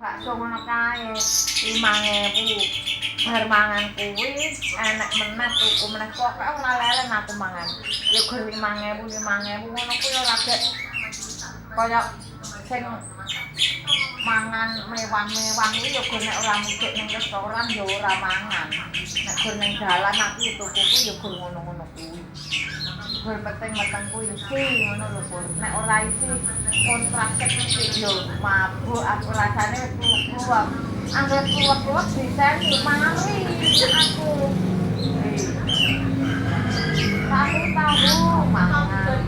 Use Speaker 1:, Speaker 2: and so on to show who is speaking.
Speaker 1: Bakso ngono kae 5.000. Bar mangan kuwi enek meneh tuku meneh pokoke ora leren aku mangan. Ya gur 5.000 ngono kuwi ora gek kaya sing mangan mewah-mewah kuwi ya gur nek ora mudik ning restoran ya ora mangan. Nek gur ning dalan aku tuku kuwi ya gur ngono-ngono kuwi. Gur penting wetengku isi ngono lho Pur. Nek ora isi kontrak mesti yo mabuk aku rasane wis kluwek-kluwek. Anggere kluwek-kluwek diseni mari aku. Tahu mangan.